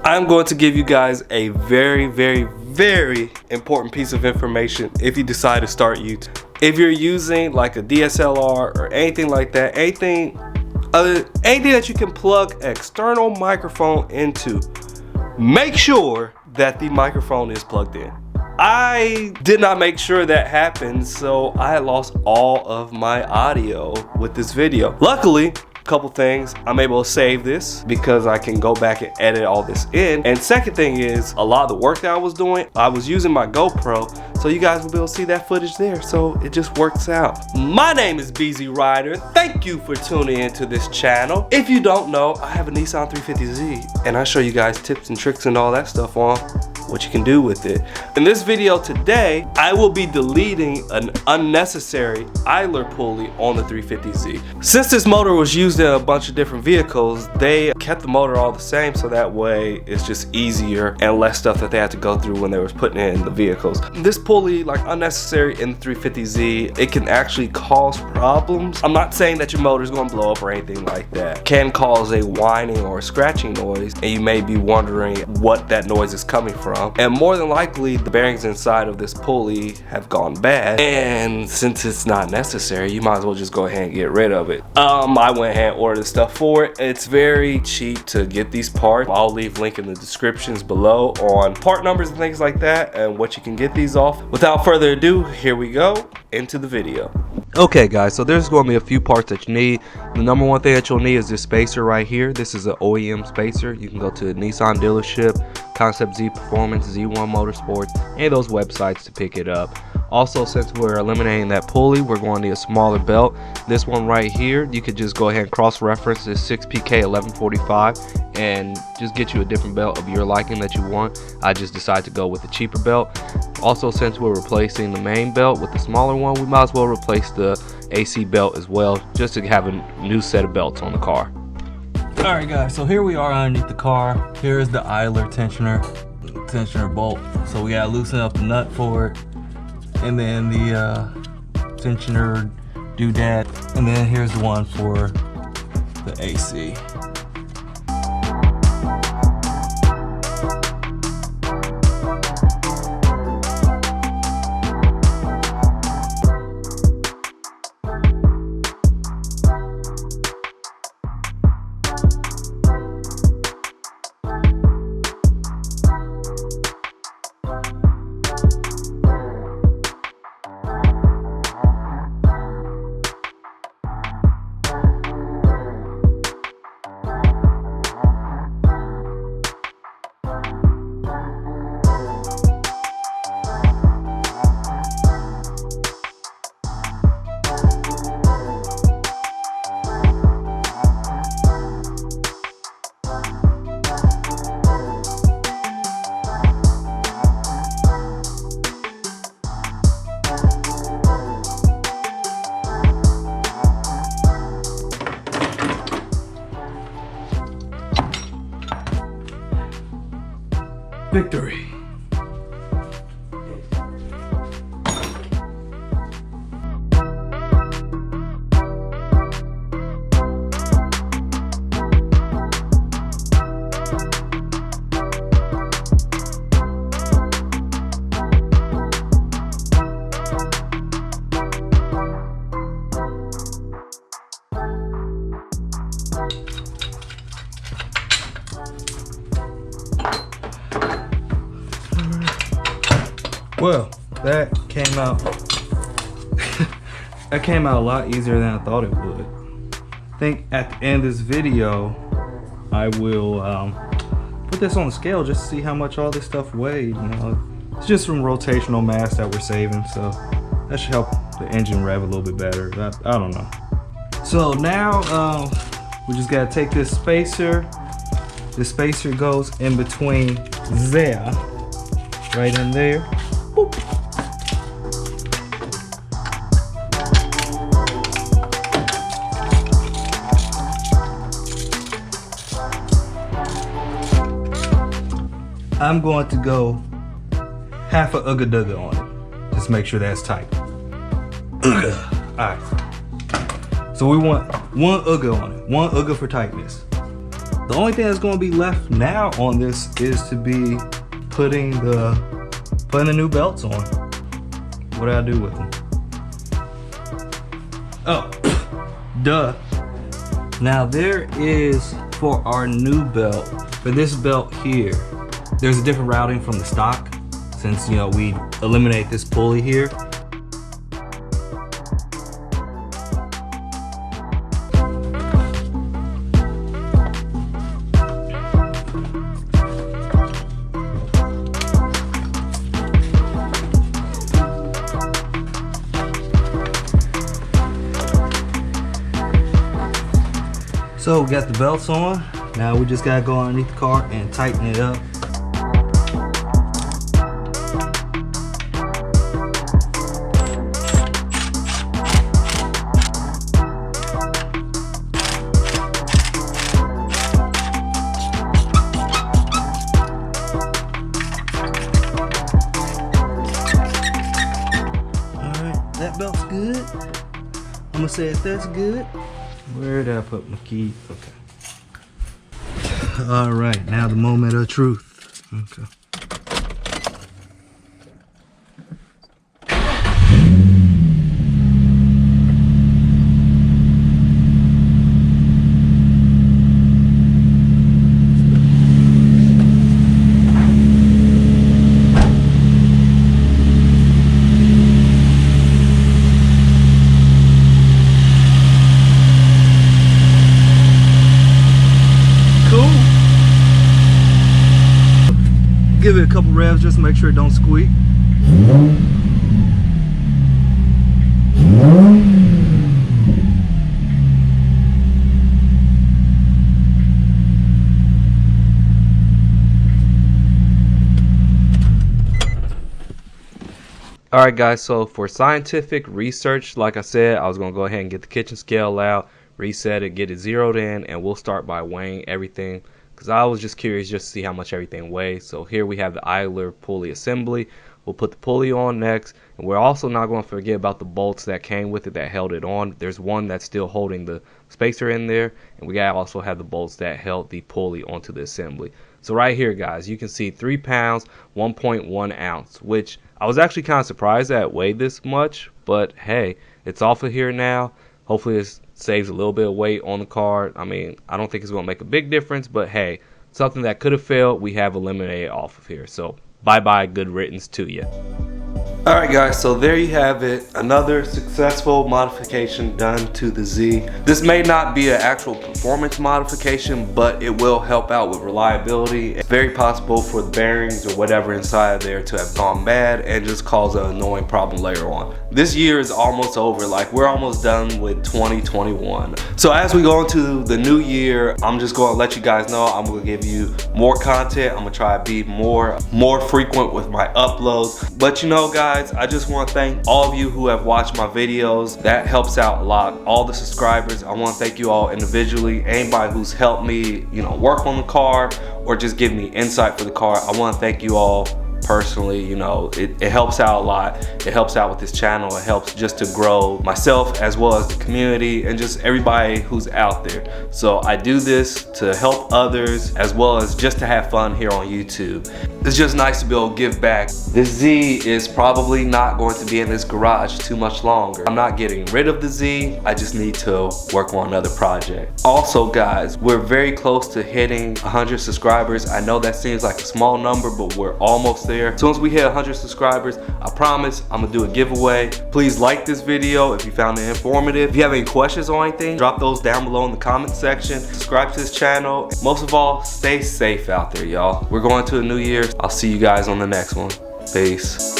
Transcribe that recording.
I'm going to give you guys a very important piece of information if you decide to start YouTube. If you're using like a DSLR or anything like that, anything that you can plug an external microphone into, make sure that the microphone is plugged in. I did not make sure that happened, so I lost all of my audio with this video. Luckily, couple things, I'm able to save this because I can go back and edit all this in. And second thing is, a lot of the work that I was doing, I was using my GoPro, so you guys will be able to see that footage there, so it just works out. My name is BZ Rider. Thank you for tuning into this channel. If you don't know, I have a Nissan 350Z, and I show you guys tips and tricks and all that stuff on what you can do with it. In this video today, I will be deleting an unnecessary idler pulley on the 350Z. Since this motor was used in a bunch of different vehicles, they kept the motor all the same, so that way it's just easier and less stuff that they had to go through when they was putting it in the vehicles. This pulley, like unnecessary in the 350Z, it can actually cause problems. I'm not saying that your motor is going to blow up or anything like that. It can cause a whining or a scratching noise, and you may be wondering what that noise is coming from. And more than likely, the bearings inside of this pulley have gone bad, and since it's not necessary, you might as well just go ahead and get rid of it. I went ahead and ordered stuff for it. It's very cheap to get these parts. I'll leave a link in the descriptions below on part numbers and things like that and what you can get these off. Without further ado, here we go into the video. Okay guys, so there's going to be a few parts that you need. The number one thing that you'll need is this spacer right here. This is an OEM spacer. You can go to a Nissan dealership, Concept Z Performance, Z1 Motorsports, any of those websites to pick it up. Also, since we're eliminating that pulley, we're going to need a smaller belt. This one right here, you could just go ahead and cross-reference this 6PK 1145 and just get you a different belt of your liking that you want. I just decided to go with the cheaper belt. Also, since we're replacing the main belt with the smaller one, we might as well replace the AC belt as well, just to have a new set of belts on the car. Alright guys, so here we are underneath the car. Here is the idler tensioner bolt. So we gotta loosen up the nut for it, and then the tensioner doodad, and then here's the one for the AC. Victory. Well, that came out that came out a lot easier than I thought it would. I think at the end of this video, I will put this on the scale just to see how much all this stuff weighed. You know, it's just some rotational mass that we're saving, so that should help the engine rev a little bit better. I don't know. So now we just gotta take this spacer. The spacer goes in between there, right in there. Boop. I'm going to go half a ugga dugga on it. Just make sure that's tight. Alright. So we want one ugga on it. One ugga for tightness. The only thing that's going to be left now on this is to be putting the new belts on. What did I do with them? Oh, duh. Now there is, for our new belt, for this belt here, there's a different routing from the stock, since, you know, we eliminate this pulley here. So we got the belts on. Now we just gotta go underneath the car and tighten it up. Alright, that belt's good. I'm gonna say if that's good. Where did I put my key? Okay. All right, now the moment of truth. Okay. Give it a couple revs just to make sure it don't squeak. Alright guys, so for scientific research, like I said, I was going to go ahead and get the kitchen scale out, reset it, get it zeroed in, and we'll start by weighing everything. Because I was just curious just to see how much everything weighs. So here we have the idler pulley assembly. We'll put the pulley on next. And we're also not going to forget about the bolts that came with it that held it on. There's one that's still holding the spacer in there. And we also have the bolts that held the pulley onto the assembly. So right here, guys, you can see 3 pounds, 1.1 ounce. Which I was actually kind of surprised that it weighed this much. But hey, it's off of here now. Hopefully it saves a little bit of weight on the car. I mean, I don't think it's going to make a big difference, but hey, something that could have failed, we have eliminated off of here. So bye-bye, good riddance to you. Alright guys, so there you have it. Another successful modification done to the Z. This may not be an actual performance modification, but it will help out with reliability. It's very possible for the bearings or whatever inside of there to have gone bad and just cause an annoying problem later on. This year is almost over, like we're almost done with 2021. So as we go into the new year, I'm just going to let you guys know I'm going to give you more content. I'm going to try to be more frequent with my uploads. But you know guys, I just want to thank all of you who have watched my videos. That helps out a lot. All the subscribers, I want to thank you all individually. Anybody who's helped me, you know, work on the car or just give me insight for the car, I want to thank you all personally. You know, it helps out a lot. It helps out with this channel. It helps just to grow myself as well as the community and just everybody who's out there. So I do this to help others as well as just to have fun here on YouTube. It's just nice to be able to give back. This Z is probably not going to be in this garage too much longer. I'm not getting rid of the Z. I just need to work on another project. Also guys, we're very close to hitting 100 subscribers. I know that seems like a small number, but we're almost there. As soon as we hit 100 subscribers, I promise I'm gonna do a giveaway. Please like this video if you found it informative. If you have any questions or anything, drop those down below in the comment section. Subscribe to this channel. Most of all, stay safe out there, y'all. We're going to a new year. I'll see you guys on the next one. Peace.